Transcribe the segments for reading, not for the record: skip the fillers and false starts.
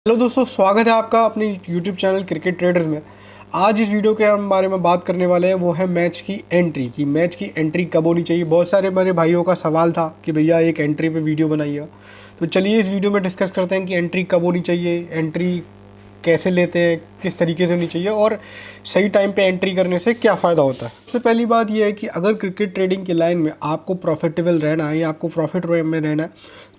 Hello दोस्तों, स्वागत है आपका अपने YouTube चैनल क्रिकेट ट्रेडर्स में। आज इस वीडियो के हम बारे में बात करने वाले हैं, वो है मैच की एंट्री की। मैच की एंट्री कब होनी चाहिए। बहुत सारे मेरे भाइयों का सवाल था कि भैया एक एंट्री पे वीडियो बनाइए। तो चलिए इस वीडियो में डिस्कस करते हैं कि एंट्री कब होनी चाहिए, एंट्री कैसे लेते हैं, किस तरीके से होनी चाहिए और सही टाइम पे एंट्री करने से क्या फ़ायदा होता है। सबसे पहली बात यह है कि अगर क्रिकेट ट्रेडिंग की लाइन में आपको प्रॉफिटेबल रहना है या आपको प्रॉफिट में रहना है,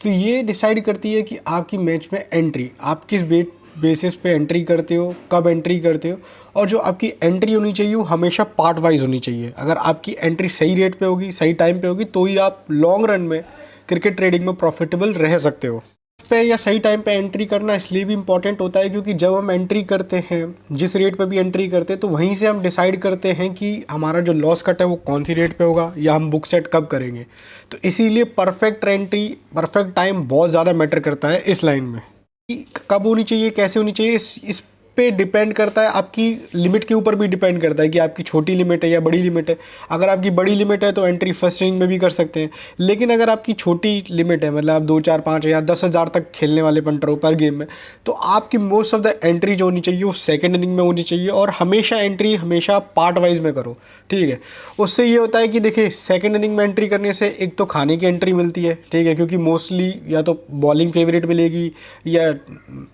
तो ये डिसाइड करती है कि आपकी मैच में एंट्री आप किस बेसिस पे एंट्री करते हो, कब एंट्री करते हो। और जो आपकी एंट्री होनी चाहिए वो हमेशा पार्ट वाइज होनी चाहिए। अगर आपकी एंट्री सही रेट पे होगी, सही टाइम पे होगी, तो ही आप लॉन्ग रन में क्रिकेट ट्रेडिंग में प्रॉफिटेबल रह सकते हो। पे या सही टाइम पे एंट्री करना इसलिए भी इम्पॉर्टेंट होता है क्योंकि जब हम एंट्री करते हैं, जिस रेट पे भी एंट्री करते हैं, तो वहीं से हम डिसाइड करते हैं कि हमारा जो लॉस कट है वो कौन सी रेट पे होगा या हम बुक सेट कब करेंगे। तो इसीलिए परफेक्ट एंट्री, परफेक्ट टाइम बहुत ज़्यादा मैटर करता है इस लाइन में। कि कब होनी चाहिए, कैसे होनी चाहिए, इस पे डिपेंड करता है। आपकी लिमिट के ऊपर भी डिपेंड करता है कि आपकी छोटी लिमिट है या बड़ी लिमिट है। अगर आपकी बड़ी लिमिट है तो एंट्री फर्स्ट इनिंग में भी कर सकते हैं, लेकिन अगर आपकी छोटी लिमिट है, मतलब आप 2, 4, 5 या 10,000 तक खेलने वाले पंटर हो पर गेम में, तो आपकी मोस्ट ऑफ द एंट्री जो होनी चाहिए वो सेकेंड इनिंग में होनी चाहिए। और हमेशा एंट्री हमेशा पार्ट वाइज में करो, ठीक है। उससे ये होता है कि देखिए, सेकेंड इनिंग में एंट्री करने से एक तो खाने की एंट्री मिलती है, ठीक है, क्योंकि मोस्टली या तो बॉलिंग फेवरेट मिलेगी या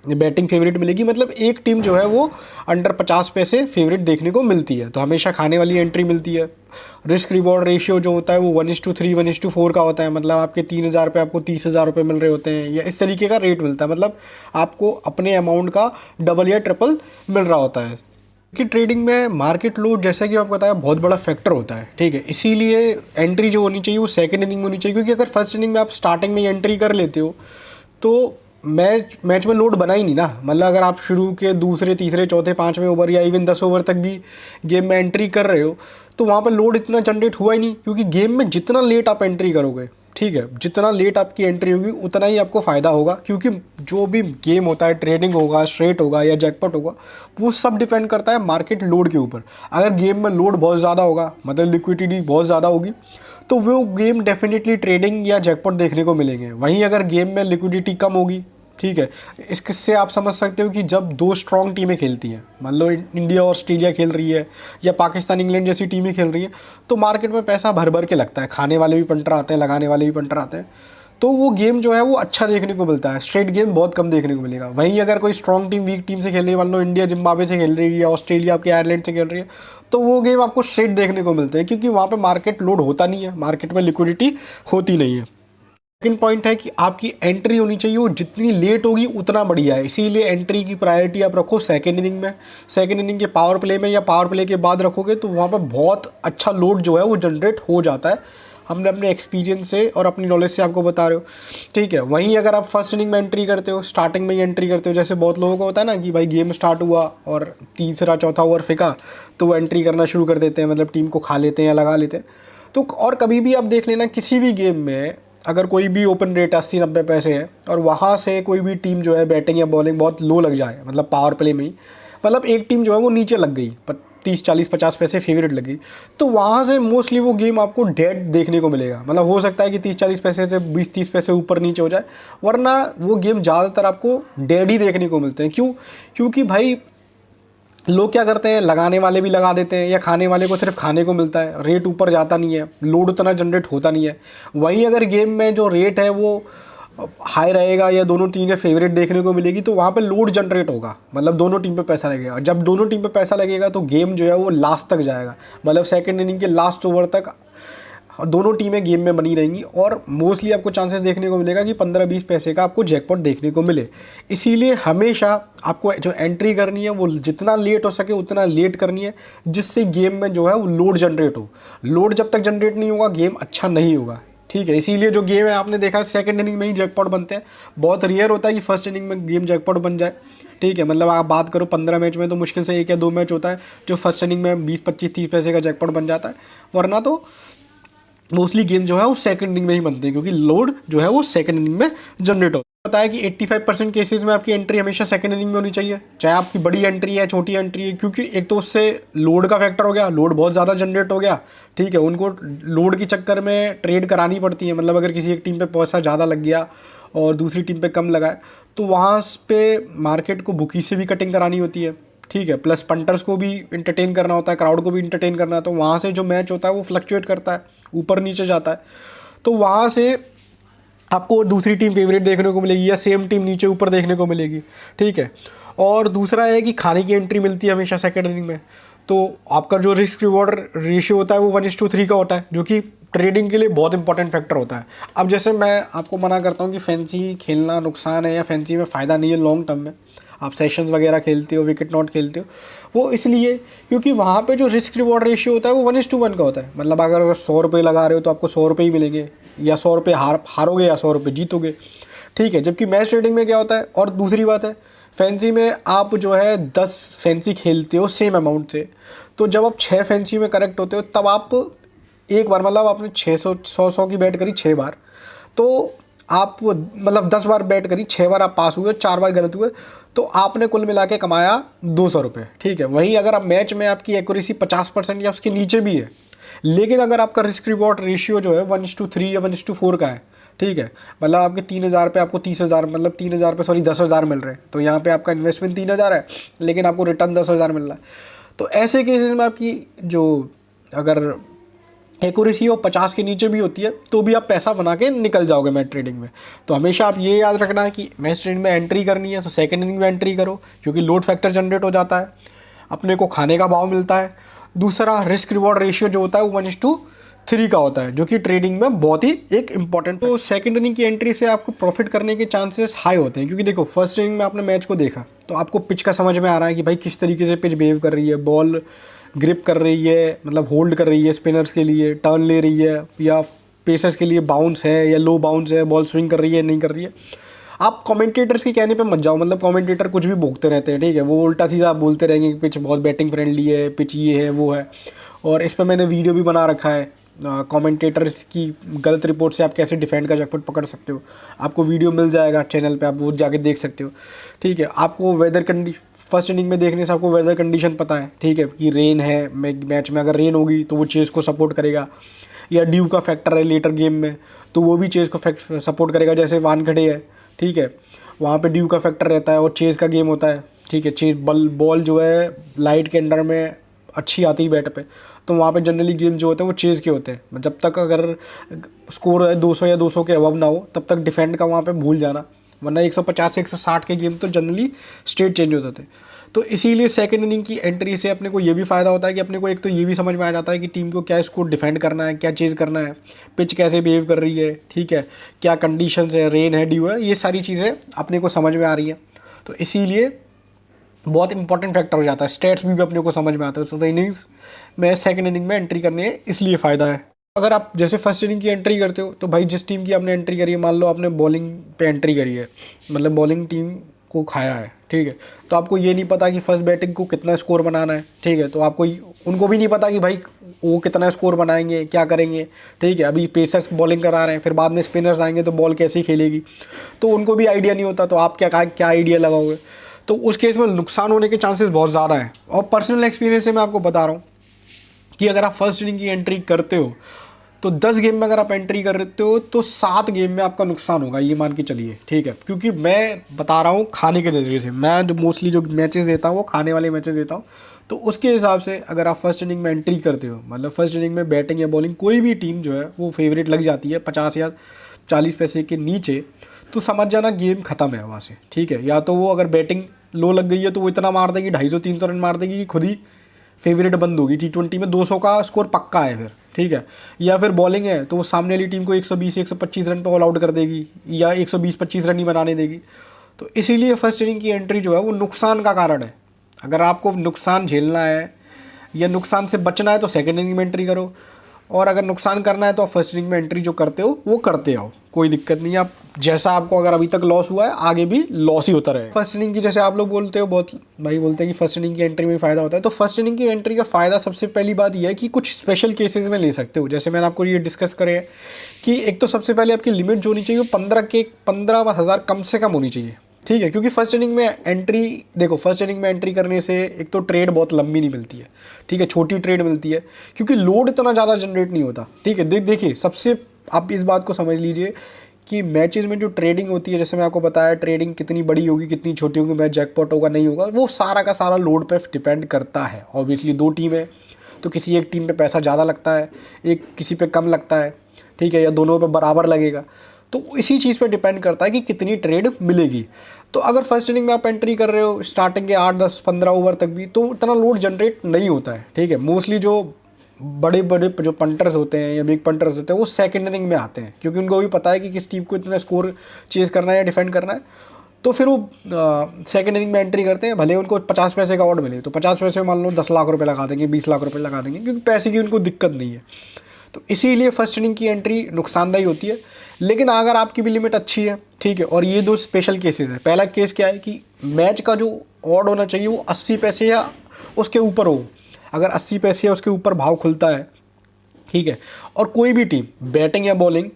बैटिंग फेवरेट मिलेगी। मतलब एक टीम जो है वो अंडर 50 पैसे फेवरेट देखने को मिलती है, तो हमेशा खाने वाली एंट्री मिलती है। रिस्क रिवॉर्ड रेशियो जो होता है वो 1:3, 1:4 का होता है। मतलब आपके 3,000 पे आपको 30,000 रुपये मिल रहे होते हैं या इस तरीके का रेट मिलता है। मतलब आपको अपने अमाउंट का डबल या ट्रिपल मिल रहा होता है। कि ट्रेडिंग में मार्केट लोड, जैसा कि आपको बताया, बहुत बड़ा फैक्टर होता है, ठीक है। इसीलिए एंट्री जो होनी चाहिए वो सेकंड इनिंग में होनी चाहिए, क्योंकि अगर फर्स्ट इनिंग में आप स्टार्टिंग में एंट्री कर लेते हो तो मैच में लोड बना ही नहीं ना। मतलब अगर आप शुरू के दूसरे, तीसरे, चौथे, पाँचवें ओवर या इवन 10 ओवर तक भी गेम में एंट्री कर रहे हो तो वहाँ पर लोड इतना जनरेट हुआ ही नहीं, क्योंकि गेम में जितना लेट आप एंट्री करोगे, ठीक है, जितना लेट आपकी एंट्री होगी उतना ही आपको फ़ायदा होगा। क्योंकि जो भी गेम होता है, ट्रेडिंग होगा, स्ट्रेट होगा या जैकपॉट होगा, वो सब डिपेंड करता है मार्केट लोड के ऊपर। अगर गेम में लोड बहुत ज़्यादा होगा, मतलब लिक्विडिटी बहुत ज़्यादा होगी, तो वो गेम डेफिनेटली ट्रेडिंग या जैकपॉट देखने को मिलेंगे। वहीं अगर गेम में लिक्विडिटी कम होगी, ठीक है, इससे आप समझ सकते हो कि जब दो स्ट्रॉन्ग टीमें खेलती हैं, मान लो इंडिया और ऑस्ट्रेलिया खेल रही है या पाकिस्तान इंग्लैंड जैसी टीमें खेल रही हैं, तो मार्केट में पैसा भर भर के लगता है। खाने वाले भी पंटर आते हैं, लगाने वाले भी पंटर आते हैं, तो वो गेम जो है वो अच्छा देखने को मिलता है। स्ट्रेट गेम बहुत कम देखने को मिलेगा। वहीं अगर कोई स्ट्रॉन्ग टीम वीक टीम से खेल रही है, मान लो इंडिया जिम्बाब्वे से खेल रही है या ऑस्ट्रेलिया आपके आयरलैंड से खेल रही है, तो वो गेम आपको स्ट्रेट देखने को मिलते हैं, क्योंकि वहाँ पे मार्केट लोड होता नहीं है, मार्केट में लिक्विडिटी होती नहीं है। सेकंड पॉइंट है कि आपकी एंट्री होनी चाहिए वो जितनी लेट होगी उतना बढ़िया है। इसीलिए एंट्री की प्रायोरिटी आप रखो सेकंड इनिंग में। सेकंड इनिंग के पावर प्ले में या पावर प्ले के बाद रखोगे तो वहाँ पर बहुत अच्छा लोड जो है वो जनरेट हो जाता है। हमने अपने एक्सपीरियंस से और अपनी नॉलेज से आपको बता रहे हो, ठीक है। वहीं अगर आप फर्स्ट इनिंग में एंट्री करते हो, स्टार्टिंग में ही एंट्री करते हो, जैसे बहुत लोगों को होता है ना कि भाई गेम स्टार्ट हुआ और तीसरा चौथा ओवर फेंका तो वो एंट्री करना शुरू कर देते हैं, मतलब टीम को खा लेते हैं या लगा लेते हैं। तो और कभी भी आप देख लेना, किसी भी गेम में अगर कोई भी ओपन रेट 80-90 पैसे है और वहाँ से कोई भी टीम जो है बैटिंग या बॉलिंग बहुत लो लग जाए, मतलब पावर प्ले में ही, मतलब एक टीम जो है वो नीचे लग गई, 30, 40, 50 पैसे फेवरेट लगी, तो वहाँ से मोस्टली वो गेम आपको डेड देखने को मिलेगा। मतलब हो सकता है कि 30-40 पैसे से 20-30 पैसे ऊपर नीचे हो जाए, वरना वो गेम ज़्यादातर आपको डेड ही देखने को मिलते हैं। क्यों? क्योंकि भाई लोग क्या करते हैं, लगाने वाले भी लगा देते हैं या खाने वाले को सिर्फ खाने को मिलता है, रेट ऊपर जाता नहीं है, लोड उतना जनरेट होता नहीं है। वहीं अगर गेम में जो रेट है वो हाई रहेगा या दोनों टीमें फेवरेट देखने को मिलेगी, तो वहाँ पे लोड जनरेट होगा, मतलब दोनों टीम पे पैसा लगेगा। जब दोनों टीम पे पैसा लगेगा तो गेम जो है वो लास्ट तक जाएगा, मतलब सेकेंड इनिंग के लास्ट ओवर तक दोनों टीमें गेम में बनी रहेंगी और मोस्टली आपको चांसेस देखने को मिलेगा कि 15-20 पैसे का आपको जैकपॉट देखने को मिले। इसीलिए हमेशा आपको जो एंट्री करनी है वो जितना लेट हो सके उतना लेट करनी है, जिससे गेम में जो है वो लोड जनरेट हो। लोड जब तक जनरेट नहीं होगा गेम अच्छा नहीं होगा, ठीक है। इसीलिए जो गेम है आपने देखा सेकंड इनिंग में ही जैकपॉट बनते हैं। बहुत रेयर होता है कि फर्स्ट इनिंग में गेम जैकपॉट बन जाए, ठीक है। मतलब आप बात करो 15 मैच में तो मुश्किल से 1 या 2 मैच होता है जो फर्स्ट इनिंग में 20-25-30 पैसे का जैकपॉट बन जाता है, वरना तो मोस्टली गेम जो है वो सेकंड इनिंग में ही बनते हैं, क्योंकि लोड जो है वो सेकंड इनिंग में जनरेट होता है। बताया कि 85% केसेस में आपकी एंट्री हमेशा सेकंड इनिंग में होनी चाहिए, चाहे आपकी बड़ी एंट्री है छोटी एंट्री है, क्योंकि एक तो उससे लोड का फैक्टर हो गया, लोड बहुत ज़्यादा जनरेट हो गया, ठीक है। उनको लोड के चक्कर में ट्रेड करानी पड़ती है, मतलब अगर किसी एक टीम पे पैसा ज़्यादा लग गया और दूसरी टीम पे कम लगाए, तो वहाँ पे मार्केट को बुकी से भी कटिंग करानी होती है, ठीक है, प्लस पंटर्स को भी इंटरटेन करना होता है, क्राउड को भी इंटरटेन करना है, तो वहाँ से जो मैच होता है वो फ्लक्चुएट करता है, ऊपर नीचे जाता है, तो वहाँ से आपको दूसरी टीम फेवरेट देखने को मिलेगी या सेम टीम नीचे ऊपर देखने को मिलेगी, ठीक है। और दूसरा है कि खाने की एंट्री मिलती है हमेशा सेकंड इनिंग में, तो आपका जो रिस्क रिवॉर्ड रेशियो होता है वो 1:3 का होता है, जो कि ट्रेडिंग के लिए बहुत इंपॉर्टेंट फैक्टर होता है। अब जैसे मैं आपको मना करता हूँ कि फैंसी खेलना नुकसान है या फैंसी में फ़ायदा नहीं है लॉन्ग टर्म में, आप सेशंस वगैरह खेलते हो, विकेट नॉट खेलते हो, वो इसलिए क्योंकि वहाँ पे जो रिस्क रिवॉर्ड रेशियो होता है वो 1:1 का होता है। मतलब अगर 100 रुपये लगा रहे हो तो आपको 100 रुपये ही मिलेंगे, या 100 रुपये हारोगे या 100 रुपये जीतोगे, ठीक है। जबकि मैच ट्रेडिंग में क्या होता है, और दूसरी बात है फैंसी में आप जो है 10 फैंसी खेलते हो सेम अमाउंट से, तो जब आप 6 फैंसी में करेक्ट होते हो तब आप एक बार, मतलब आपने 600 की बैट करी 6 बार, तो आप मतलब 10 बार बैट करी, 6 बार आप पास हुए, 4 बार गलत हुए, तो आपने कुल मिला के कमाया 200 रुपये, ठीक है। वहीं अगर आप मैच में आपकी एक्यूरेसी 50% या उसके नीचे भी है, लेकिन अगर आपका रिस्क रिवॉर्ड रेशियो जो है 1:3 या 1:4 का है, ठीक है, मतलब आपके 3,000 पे आपको 30,000, मतलब 3,000 पे 10,000 मिल रहे हैं, तो यहाँ पे आपका इन्वेस्टमेंट 3,000 है लेकिन आपको रिटर्न 10,000 मिल रहा है, तो ऐसे केसेस में आपकी जो अगर एक्यूरेसी और 50 के नीचे भी होती है तो भी आप पैसा बना के निकल जाओगे मैच ट्रेडिंग में। तो हमेशा आप ये याद रखना है कि मैच ट्रेडिंग में एंट्री करनी है तो सेकंड इनिंग में एंट्री करो, क्योंकि लोड फैक्टर जनरेट हो जाता है, अपने को खाने का भाव मिलता है। दूसरा रिस्क रिवॉर्ड रेशियो जो होता है वो 1:3 का होता है, जो कि ट्रेडिंग में बहुत ही एक इंपॉर्टेंट। तो सेकंड इनिंग की एंट्री से आपको प्रॉफिट करने के चांसेस हाई होते हैं, क्योंकि देखो फर्स्ट इनिंग में आपने मैच को देखा तो आपको पिच का समझ में आ रहा है कि भाई किस तरीके से पिच बिहेव कर रही है, बॉल ग्रिप कर रही है, मतलब होल्ड कर रही है स्पिनर्स के लिए, टर्न ले रही है, या पेसर्स के लिए बाउंस है या लो बाउंस है, बॉल स्विंग कर रही है नहीं कर रही है। आप कमेंटेटर्स के कहने पे मत जाओ, मतलब कमेंटेटर कुछ भी भोगते रहते हैं, ठीक है, वो उल्टा सीधा आप बोलते रहेंगे कि पिच बहुत बैटिंग फ्रेंडली है, पिच ये है वो है, और इस पर मैंने वीडियो भी बना रखा है कमेंटेटर्स की गलत रिपोर्ट से आप कैसे डिफेंड का जैकपॉट पकड़ सकते हो। आपको वीडियो मिल जाएगा चैनल पे, आप वो जाके देख सकते हो, ठीक है। आपको वेदर फर्स्ट इनिंग में देखने से आपको वेदर कंडीशन पता है, ठीक है, कि रेन है मैच में, अगर रेन होगी तो वो चेस को सपोर्ट करेगा, या ड्यू का फैक्टर है लेटर गेम में तो वो भी चेस को सपोर्ट करेगा। जैसे वानखेड़े है, ठीक है, वहाँ पे ड्यू का फैक्टर रहता है और चेस का गेम होता है, ठीक है। चेस बॉल जो है लाइट के अंडर में अच्छी आती है बैट पे, तो वहाँ पे जनरली गेम जो होते हैं वो चेज़ के होते हैं। जब तक अगर स्कोर है 200 या 200 के अबव ना हो तब तक डिफेंड का वहाँ पे भूल जाना, वरना 150 से 160 के गेम तो जनरली स्टेट चेंज हो जाते हैं। तो इसीलिए सेकंड इनिंग की एंट्री से अपने को ये भी फ़ायदा होता है कि अपने को एक तो ये भी समझ में आ जाता है कि टीम को क्या स्कोर डिफेंड करना है, क्या चेज़ करना है, पिच कैसे बिहेव कर रही है, ठीक है, क्या कंडीशंस है, रेन है, ड्यू है, ये सारी चीज़ें अपने को समझ में आ रही हैं। तो इसीलिए बहुत इंपॉर्टेंट फैक्टर हो जाता है, स्टेट्स भी अपने को समझ में आते हैं। तो इनिंग्स में सेकंड इनिंग में एंट्री करनी है, इसलिए फ़ायदा है। अगर आप जैसे फर्स्ट इनिंग की एंट्री करते हो तो भाई जिस टीम की आपने एंट्री करी है, मान लो आपने बॉलिंग पे एंट्री करी है, मतलब बॉलिंग टीम को खाया है, ठीक है, तो आपको ये नहीं पता कि फर्स्ट बैटिंग को कितना स्कोर बनाना है, ठीक है, तो आपको उनको भी नहीं पता कि भाई वो कितना स्कोर बनाएंगे, क्या करेंगे, ठीक है। अभी पेसर्स बॉलिंग करा रहे हैं, फिर बाद में स्पिनर्स आएंगे तो बॉल कैसी खेलेगी, तो उनको भी आइडिया नहीं होता, तो आप क्या आइडिया लगाओगे, तो उस केस में नुकसान होने के चांसेस बहुत ज़्यादा हैं। और पर्सनल एक्सपीरियंस से मैं आपको बता रहा हूँ कि अगर आप फर्स्ट इनिंग की एंट्री करते हो तो 10 गेम में अगर आप एंट्री करते हो तो 7 गेम में आपका नुकसान होगा, ये मान के चलिए, ठीक है। क्योंकि मैं बता रहा हूँ खाने के नज़रिए से, मैं जो मोस्टली जो मैचेस देता हूँ वो खाने वाले मैचेस देता हूँ, तो उसके हिसाब से अगर आप फर्स्ट इनिंग में एंट्री करते हो, मतलब फर्स्ट इनिंग में बैटिंग या बॉलिंग कोई भी टीम जो है वो फेवरेट लग जाती है 50 या 40 पैसे के नीचे, तो समझ जाना गेम ख़त्म है वहाँ से, ठीक है। या तो वो अगर बैटिंग लो लग गई है तो वो इतना मार देगी, 250-300 रन मार देगी कि खुद ही फेवरेट बंद होगी। T20 में 200 का स्कोर पक्का है फिर, ठीक है। या फिर बॉलिंग है तो वो सामने वाली टीम को 120-125 रन पे ऑल आउट कर देगी, या 120-25 रन ही बनाने देगी। तो इसीलिए फर्स्ट इनिंग की एंट्री जो है वो नुकसान का कारण है। अगर आपको नुकसान झेलना है या नुकसान से बचना है तो सेकेंड इनिंग में एंट्री करो, और अगर नुकसान करना है तो आप फर्स्ट इनिंग में एंट्री जो करते हो वो करते आओ, कोई दिक्कत नहीं है। आप जैसा आपको अगर अभी तक लॉस हुआ है आगे भी लॉस ही होता रहे। फर्स्ट इनिंग की जैसे आप लोग बोलते हो, बहुत भाई बोलते हैं कि फर्स्ट इनिंग की एंट्री में फ़ायदा होता है, तो फर्स्ट इनिंग की एंट्री का फ़ायदा सबसे पहली बात यह है कि कुछ स्पेशल केसेस में ले सकते हो। जैसे मैंने आपको ये डिस्कस करे कि एक तो सबसे पहले आपकी लिमिट जो होनी चाहिए वो 15,000 कम से कम होनी चाहिए, ठीक है। क्योंकि फर्स्ट इनिंग में एंट्री, देखो फर्स्ट इनिंग में एंट्री करने से एक तो ट्रेड बहुत लंबी नहीं मिलती है, ठीक है, छोटी ट्रेड मिलती है, क्योंकि लोड इतना ज़्यादा जनरेट नहीं होता, ठीक है। देखिए सबसे आप इस बात को समझ लीजिए कि मैचेस में जो ट्रेडिंग होती है, जैसे मैं आपको बताया ट्रेडिंग कितनी बड़ी होगी कितनी छोटी होगी, मैच जैकपॉट होगा नहीं होगा, वो सारा का सारा लोड पे डिपेंड करता है। ऑब्वियसली 2 टीम है तो किसी एक टीम पे पैसा ज़्यादा लगता है, एक किसी पे कम लगता है, ठीक है, या दोनों पे बराबर लगेगा। तो इसी चीज़ पे डिपेंड करता है कि कितनी ट्रेड मिलेगी। तो अगर फर्स्ट इनिंग में आप एंट्री कर रहे हो स्टार्टिंग के 8, 10, 15 ओवर तक भी, तो इतना लोड जनरेट नहीं होता है, ठीक है। मोस्टली जो बड़े बड़े जो पंटर्स होते हैं या बिग पंटर्स होते हैं वो सेकंड इनिंग में आते हैं, क्योंकि उनको भी पता है कि किस टीम को इतना स्कोर चेज करना है या डिफेंड करना है। तो फिर वो सेकंड इनिंग में एंट्री करते हैं, भले उनको 50 पैसे का ऑड मिले तो 50 पैसे में मान लो 10 लाख रुपए लगा देंगे, 20 लाख रुपए लगा देंगे, क्योंकि पैसे की उनको दिक्कत नहीं है। तो इसीलिए फर्स्ट इनिंग की एंट्री नुकसानदायी होती है। लेकिन अगर आपकी भी लिमिट अच्छी है, ठीक है, और ये 2 स्पेशल केसेस है। पहला केस क्या है कि मैच का जो ऑड होना चाहिए वो 80 पैसे या उसके ऊपर हो। अगर 80 पैसे या उसके ऊपर भाव खुलता है, ठीक है, और कोई भी टीम बैटिंग या बॉलिंग,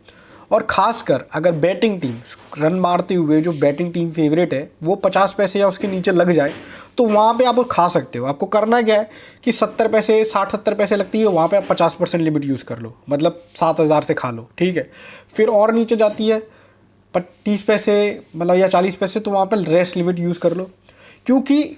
और ख़ासकर अगर बैटिंग टीम रन मारते हुए जो बैटिंग टीम फेवरेट है वो 50 पैसे या उसके नीचे लग जाए, तो वहाँ पे आप खा सकते हो। आपको करना क्या है कि 70 पैसे 60-70 पैसे लगती है, वहाँ पे आप 50% लिमिट यूज़ कर लो, मतलब 7,000 से खा लो, ठीक है। फिर और नीचे जाती है 30 पैसे मतलब या 40 पैसे, तो वहाँ पर रेस्ट लिमिट यूज़ कर लो। क्योंकि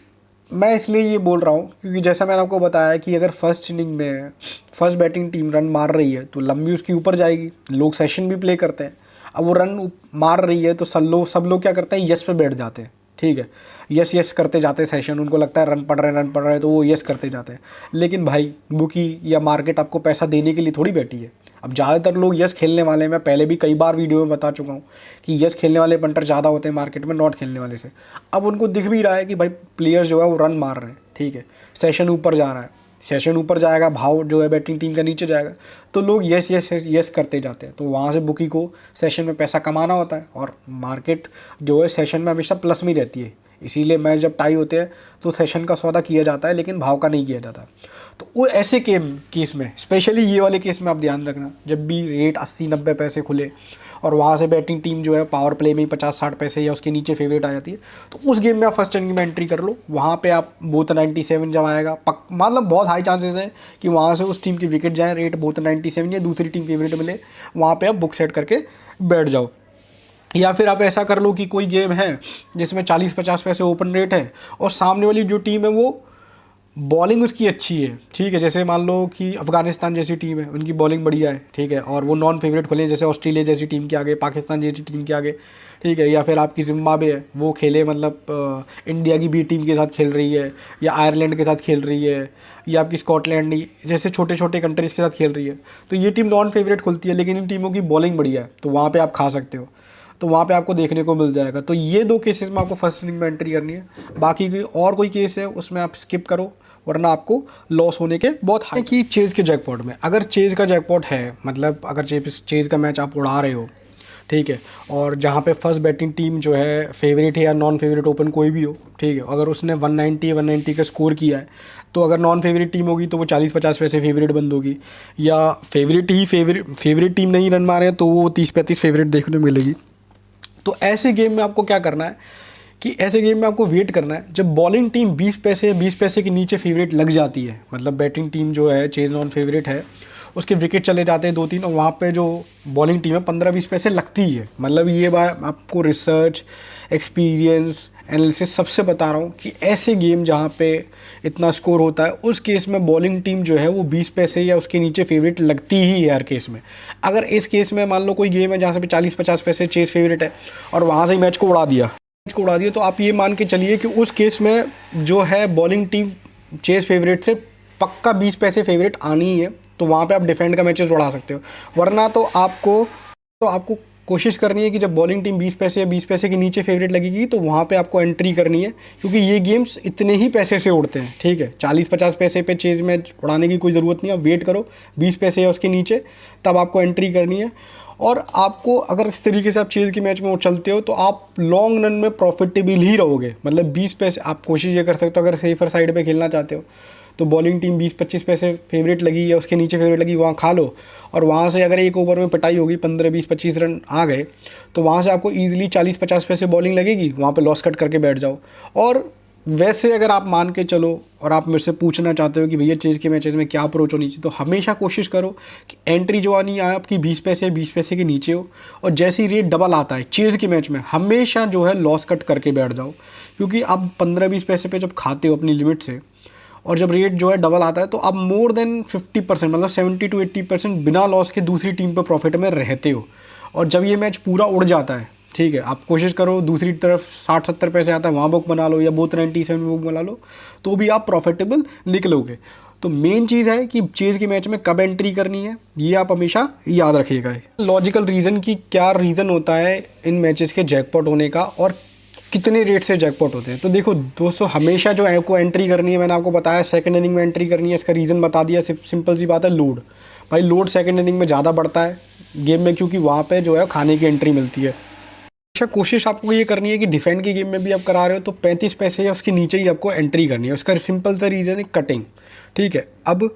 मैं इसलिए ये बोल रहा हूँ क्योंकि जैसा मैंने आपको बताया कि अगर फर्स्ट इनिंग में फर्स्ट बैटिंग टीम रन मार रही है तो लंबी उसकी ऊपर जाएगी। लोग सेशन भी प्ले करते हैं, अब वो रन मार रही है तो सब लोग क्या करते हैं, यस पे बैठ जाते हैं, ठीक है, यस यस करते जाते हैं सेशन। उनको लगता है रन पड़ रहे हैं तो वो यस करते जाते हैं। लेकिन भाई बुकी या मार्केट आपको पैसा देने के लिए थोड़ी बैठी है। अब ज़्यादातर लोग यस खेलने वाले हैं, मैं पहले भी कई बार वीडियो में बता चुका हूँ कि यस खेलने वाले पंटर ज़्यादा होते हैं मार्केट में नॉट खेलने वाले से। अब उनको दिख भी रहा है कि भाई प्लेयर जो है वो रन मार रहे हैं, ठीक है, सेशन ऊपर जा रहा है, सेशन ऊपर जाएगा, भाव जो है बैटिंग टीम का नीचे जाएगा, तो लोग यस यस यस करते जाते हैं। तो वहाँ से बुकी को सेशन में पैसा कमाना होता है, और मार्केट जो है सेशन में हमेशा प्लस में रहती है। इसीलिए मैच जब टाई होते हैं तो सेशन का सौदा किया जाता है, लेकिन भाव का नहीं किया जाता। तो वो ऐसे केस में, स्पेशली ये वाले केस में आप ध्यान रखना, जब भी रेट 80-90 पैसे खुले और वहाँ से बैटिंग टीम जो है पावर प्ले में ही 50-60 पैसे या उसके नीचे फेवरेट आ जाती है, तो उस गेम में आप फर्स्ट इनिंग में एंट्री कर लो। वहाँ पे आप बोथ 97 जब आएगा मतलब बहुत हाई चांसेस हैं कि वहाँ से उस टीम की विकेट जाए, रेट बोथ 97 या दूसरी टीम फेवरेट मिले, वहाँ पर आप बुक सेट करके बैठ जाओ। या फिर आप ऐसा कर लो कि कोई गेम है जिसमें 40-50 पैसे ओपन रेट है और सामने वाली जो टीम है वो बॉलिंग उसकी अच्छी है, ठीक है, जैसे मान लो कि अफगानिस्तान जैसी टीम है, उनकी बॉलिंग बढ़िया है, ठीक है, और वो नॉन फेवरेट खोले जैसे ऑस्ट्रेलिया जैसी टीम के आगे, पाकिस्तान जैसी टीम के आगे, ठीक है, या फिर आपकी जिम्बाब्वे है वो खेले मतलब इंडिया की बी टीम के साथ खेल रही है, या आयरलैंड के साथ खेल रही है, या आपकी स्कॉटलैंड जैसे छोटे छोटे कंट्रीज़ के साथ खेल रही है, तो ये टीम नॉन फेवरेट खुलती है, लेकिन इन टीमों की बॉलिंग बढ़िया है, तो वहाँ पर आप खा सकते हो, तो वहाँ पे आपको देखने को मिल जाएगा। तो ये 2 केसेस में आपको फर्स्ट इनिंग में एंट्री करनी है। बाकी कोई और कोई केस है उसमें आप स्किप करो, वरना आपको लॉस होने के बहुत हाई। कि चेज़ के जैकपॉट में, अगर चेज़ का जैकपॉट है, मतलब अगर चेज़ का मैच आप उड़ा रहे हो, ठीक है, और जहाँ पे फर्स्ट बैटिंग टीम जो है फेवरेट है या नॉन फेवरेट ओपन कोई भी हो, ठीक है, अगर उसने 190 का स्कोर किया है, तो अगर नॉन फेवरेट टीम होगी तो वो 40-50 पैसे फेवरेट बंद होगी, या फेवरेट टीम नहीं रन मारे तो वो 30-35 फेवरेट देखने को मिलेगी। तो ऐसे गेम में आपको क्या करना है कि ऐसे गेम में आपको वेट करना है जब बॉलिंग टीम 20 पैसे के नीचे फेवरेट लग जाती है, मतलब बैटिंग टीम जो है चेज नॉन फेवरेट है, उसके विकेट चले जाते हैं 2-3, और वहाँ पे जो बॉलिंग टीम है 15-20 पैसे लगती है। मतलब ये बात आपको रिसर्च, एक्सपीरियंस, एनालिसिस सबसे बता रहा हूँ कि ऐसे गेम जहाँ पे इतना स्कोर होता है उस केस में बॉलिंग टीम जो है वो 20 पैसे या उसके नीचे फेवरेट लगती ही है हर केस में। अगर इस केस में मान लो कोई गेम है जहाँ से 40-50 पैसे चेस फेवरेट है और वहाँ से ही मैच को उड़ा दिया, तो आप ये मान के चलिए कि उस केस में जो है बॉलिंग टीम चेस फेवरेट से पक्का 20 पैसे फेवरेट आनी ही है, तो वहाँ पे आप डिफेंड का मैचेस उड़ा सकते हो। वरना तो आपको कोशिश करनी है कि जब बॉलिंग टीम 20 पैसे या 20 पैसे के नीचे फेवरेट लगेगी तो वहाँ पे आपको एंट्री करनी है, क्योंकि ये गेम्स इतने ही पैसे से उड़ते हैं, ठीक है। 40-50 पैसे पे चेज मैच उड़ाने की कोई ज़रूरत नहीं है, वेट करो 20 पैसे या उसके नीचे, तब आपको एंट्री करनी है। और आपको अगर इस तरीके से आप चेज़ के मैच में चलते हो तो आप लॉन्ग रन में प्रॉफिटेबल ही रहोगे। मतलब 20 पैसे आप कोशिश ये कर सकते हो, अगर सेफर साइड पे खेलना चाहते हो तो बॉलिंग टीम 20-25 पैसे फेवरेट लगी या उसके नीचे फेवरेट लगी, वहाँ खा लो, और वहाँ से अगर एक ओवर में पिटाई होगी 15-20-25 रन आ गए तो वहाँ से आपको ईजिली 40-50 पैसे बॉलिंग लगेगी, वहाँ पे लॉस कट करके बैठ जाओ। और वैसे अगर आप मान के चलो और आप मेरे से पूछना चाहते हो कि भैया चेज़ के मैचेस में क्या अप्रोच होनी चाहिए, तो हमेशा कोशिश करो कि एंट्री जो आनी है आपकी 20 पैसे के नीचे हो, और जैसे ही रेट डबल आता है चेज़ के मैच में हमेशा जो है लॉस कट करके बैठ जाओ, क्योंकि आप 15-20 पैसे पे जब खाते हो अपनी लिमिट से, और जब रेट जो है डबल आता है तो आप मोर देन 50% मतलब 70-80% बिना लॉस के दूसरी टीम पर प्रॉफिट में रहते हो। और जब ये मैच पूरा उड़ जाता है, ठीक है, आप कोशिश करो दूसरी तरफ 60-70 पैसे आता है वहाँ बुक बना लो, या बोथ 97 बुक बना लो, तो भी आप प्रॉफिटेबल निकलोगे। तो मेन चीज़ है कि चेज़ के मैच में कब एंट्री करनी है, ये आप हमेशा याद रखिएगा। लॉजिकल रीज़न की क्या रीज़न होता है इन मैचेस के जैकपॉट होने का, और कितने रेट से जैकपॉट होते हैं। तो देखो दोस्तों, हमेशा जो आपको एंट्री करनी है, मैंने आपको बताया सेकंड इनिंग में एंट्री करनी है, इसका रीज़न बता दिया, सिंपल सी बात है, लोड। भाई लोड सेकंड इनिंग में ज़्यादा बढ़ता है गेम में, क्योंकि वहाँ पे जो है खाने की एंट्री मिलती है। अच्छा, कोशिश आपको ये करनी है कि डिफेंड की गेम में भी आप करा रहे हो तो 35 पैसे या उसके नीचे ही आपको एंट्री करनी है। उसका सिंपल सा रीज़न है कटिंग, ठीक है। अब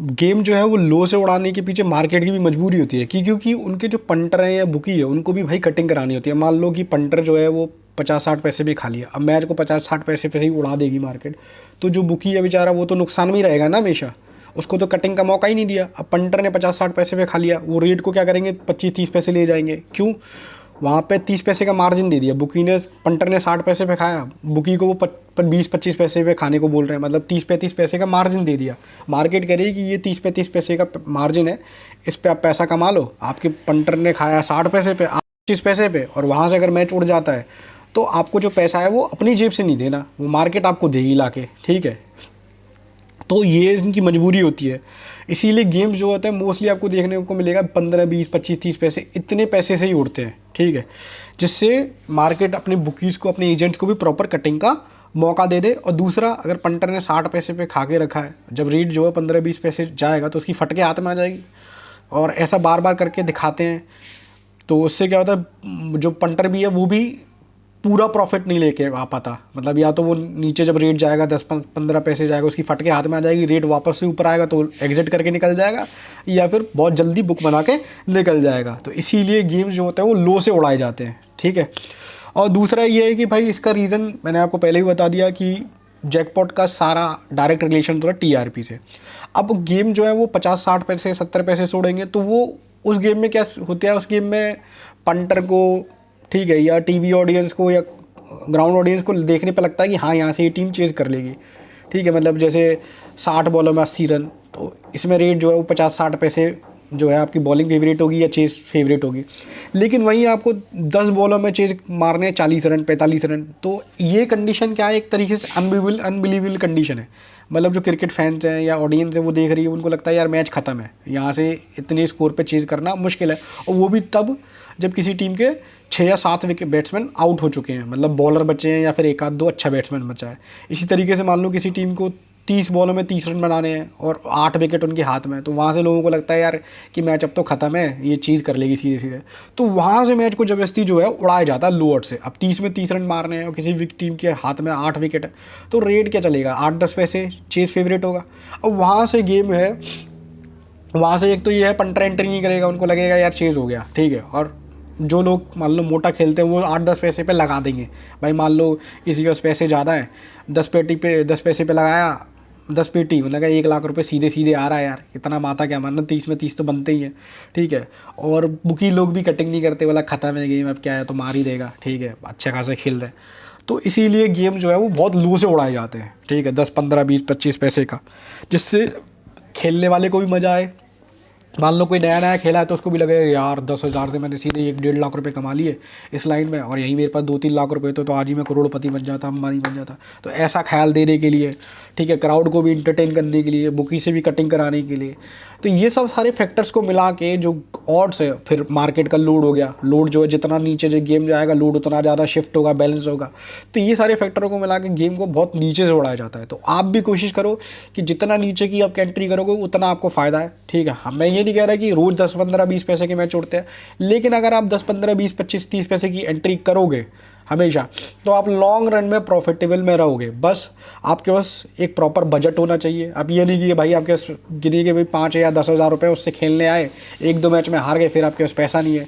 गेम जो है वो लो से उड़ाने के पीछे मार्केट की भी मजबूरी होती है, क्योंकि उनके जो पंटर हैं या बुकी है उनको भी भाई कटिंग करानी होती है। मान लो कि पंटर जो है वो 50-60 पैसे भी खा लिया, अब मैच को 50-60 पैसे पे ही उड़ा देगी मार्केट, तो जो बुकी है बेचारा वो तो नुकसान में ही रहेगा ना हमेशा, उसको तो कटिंग का मौका ही नहीं दिया। अब पंटर ने 50-60 पैसे पे खा लिया, वो रेट को क्या करेंगे, 25-30 पैसे ले जाएंगे। क्यों? वहाँ पे 30 पैसे का मार्जिन दे दिया, बुकी ने, पंटर ने 60 पैसे पे खाया, बुकी को वो 20-25 पैसे पे खाने को बोल रहे हैं, मतलब 30-35 पैसे का मार्जिन दे दिया। मार्केट कह रही है कि ये 30-35 पैसे का मार्जिन है, इस पे आप पैसा कमा लो। आपके पंटर ने खाया 60 पैसे पे, 25 पैसे पे, और वहाँ से अगर मैच उड़ जाता है तो आपको जो पैसा है वो अपनी जेब से नहीं देना, वो मार्केट आपको देगी ला के, ठीक है। तो ये इनकी मजबूरी होती है, इसीलिए गेम्स जो होते हैं मोस्टली आपको देखने को मिलेगा 15-20-25-30 पैसे, इतने पैसे से ही उड़ते हैं, ठीक है, जिससे मार्केट अपने बुकीज़ को, अपने एजेंट्स को भी प्रॉपर कटिंग का मौका दे दे। और दूसरा, अगर पंटर ने 60 पैसे पे खा के रखा है, जब रेट जो है 15-20 पैसे जाएगा तो उसकी फटके हाथ में आ जाएगी, और ऐसा बार बार करके दिखाते हैं। तो उससे क्या होता है, जो पंटर भी है वो भी पूरा प्रॉफिट नहीं लेके आ पाता, मतलब या तो वो नीचे जब रेट जाएगा 10-15 पैसे जाएगा, उसकी फटके हाथ में आ जाएगी, रेट वापस से ऊपर आएगा तो एग्जिट करके निकल जाएगा, या फिर बहुत जल्दी बुक बना के निकल जाएगा। तो इसीलिए गेम्स जो होते हैं वो लो से उड़ाए जाते हैं, ठीक है। और दूसरा ये है कि भाई इसका रीज़न मैंने आपको पहले ही बता दिया कि जैकपॉट का सारा डायरेक्ट रिलेशन होता है टीआरपी से। अब गेम जो है वो 50-60 पैसे 70 पैसे से उड़ेंगे, तो वो उस गेम में क्या होता है, उस गेम में पंटर को, ठीक है, या टीवी ऑडियंस को या ग्राउंड ऑडियंस को देखने पे लगता है कि हाँ यहाँ से ये टीम चेज़ कर लेगी, ठीक है। मतलब जैसे 60 बॉलों में 80 रन, तो इसमें रेट जो है वो 50-60 पैसे जो है आपकी बॉलिंग फेवरेट होगी या चेज़ फेवरेट होगी। लेकिन वहीं आपको 10 बॉलों में चेज़ मारने हैं 40 रन 45 रन, तो ये कंडीशन क्या है, एक तरीके से अनबिलीवेबल कंडीशन है। मतलब जो क्रिकेट फैंस हैं या ऑडियंस है वो देख रही है, उनको लगता है यार मैच ख़त्म है, यहाँ से इतने स्कोर पे चेज़ करना मुश्किल है, और वो भी तब जब किसी टीम के 6 या 7 विकेट बैट्समैन आउट हो चुके हैं, मतलब बॉलर बचे हैं या फिर एक आध दो अच्छा बैट्समैन बचा है। इसी तरीके से मान लो किसी टीम को 30 बॉलों में 30 रन बनाने हैं और 8 विकेट उनके हाथ में, तो वहाँ से लोगों को लगता है यार कि मैच अब तो ख़त्म है, ये चीज़ कर लेगी सीधे सीधे, तो वहाँ से मैच को जबरदस्ती जो है उड़ाया जाता है लोअर से। अब 30 में 30 रन मारने हैं और किसी भी टीम के हाथ में 8 विकेट है, तो रेट क्या चलेगा, 8-10 पैसे चेज़ फेवरेट होगा। अब वहाँ से गेम है, वहाँ से एक तो ये है पंटर एंट्री नहीं करेगा, उनको लगेगा यार चेज़ हो गया, ठीक है। और जो लोग मान लो मोटा खेलते हैं वो 8-10 पैसे पे लगा देंगे। भाई मान लो किसी के पास पैसे ज़्यादा हैं, 10 पैसे पे लगाया, 10 पेटी मतलब 1 लाख रुपए सीधे सीधे आ रहा है यार, इतना माता क्या मारना, 30 में 30 तो बनते ही है, ठीक है। और बुकी लोग भी कटिंग नहीं करते, बोला ख़त्म है गेम, अब क्या है तो मार ही देगा, ठीक है, अच्छे खासे खेल रहे हैं। तो इसीलिए गेम जो है वो बहुत लो से उड़ाए जाते हैं, ठीक है, 10, 15, 20, 25 पैसे का, जिससे खेलने वाले को भी मज़ा आए। मान लो कोई नया नया खेला है तो उसको भी लगेगा यार 10,000 से मैंने सीधे 1-1.5 लाख रुपए कमा लिए इस लाइन में, और यही मेरे पास 2-3 लाख रुपए तो आज ही मैं करोड़पति बन जाता, अंबानी बन जाता। तो ऐसा ख्याल देने के लिए, ठीक है, क्राउड को भी इंटरटेन करने के लिए, बुकी से भी कटिंग कराने के लिए, तो ये सब सारे फैक्टर्स को मिला के जो ऑड्स है, फिर मार्केट का लोड हो गया, लोड जो है जितना नीचे जो गेम जाएगा लोड उतना ज़्यादा शिफ्ट होगा, बैलेंस होगा। तो ये सारे फैक्टरों को मिला के गेम को बहुत नीचे से उड़ाया जाता है। तो आप भी कोशिश करो कि जितना नीचे की आप एंट्री करोगे उतना आपको फ़ायदा है, ठीक है। मैं ये नहीं कह रहा कि रोज़ 10, 15, 20 पैसे के मैच उड़ते हैं, लेकिन अगर आप 10, 15, 20, 25, 30 पैसे की एंट्री करोगे हमेशा, तो आप लॉन्ग रन में प्रॉफिटेबल में रहोगे। बस आपके पास एक प्रॉपर बजट होना चाहिए। अब ये नहीं कि भाई आपके पास गिनिए कि भाई 5 या 10 हज़ार रुपये उससे खेलने आए, 1-2 मैच में हार गए, फिर आपके पास पैसा नहीं है,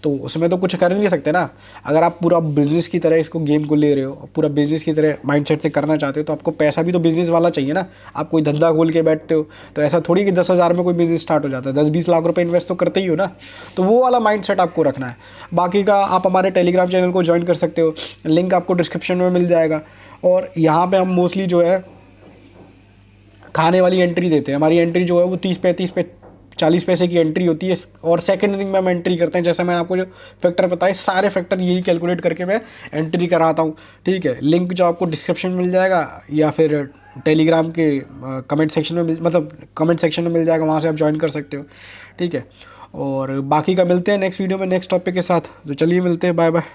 तो उसमें तो कुछ कर नहीं सकते ना। अगर आप पूरा बिजनेस की तरह इसको गेम को ले रहे हो, पूरा बिजनेस की तरह माइंडसेट से करना चाहते हो, तो आपको पैसा भी तो बिजनेस वाला चाहिए ना। आप कोई धंधा खोल के बैठते हो तो ऐसा थोड़ी कि 10,000 में कोई बिजनेस स्टार्ट हो जाता है, 10-20 लाख रुपए इन्वेस्ट तो करते ही हो ना। तो वो वाला माइंडसेट आपको रखना है। बाकी का आप हमारे टेलीग्राम चैनल को ज्वाइन कर सकते हो, लिंक आपको डिस्क्रिप्शन में मिल जाएगा। और यहाँ पे हम मोस्टली जो है खाने वाली एंट्री देते हैं। हमारी एंट्री जो है वो 40 पैसे की एंट्री होती है, और सेकंड इनिंग में हम एंट्री करते हैं। जैसे मैंने आपको जो फैक्टर बताए, सारे फैक्टर यही कैलकुलेट करके मैं एंट्री कराता हूँ। ठीक है, लिंक जो आपको डिस्क्रिप्शन में मिल जाएगा या फिर टेलीग्राम के कमेंट सेक्शन में मतलब कमेंट सेक्शन में मिल जाएगा, वहाँ से आप ज्वाइन कर सकते हो। ठीक है, और बाकी का मिलते हैं नेक्स्ट वीडियो में नेक्स्ट टॉपिक के साथ। तो चलिए मिलते हैं, बाय बाय।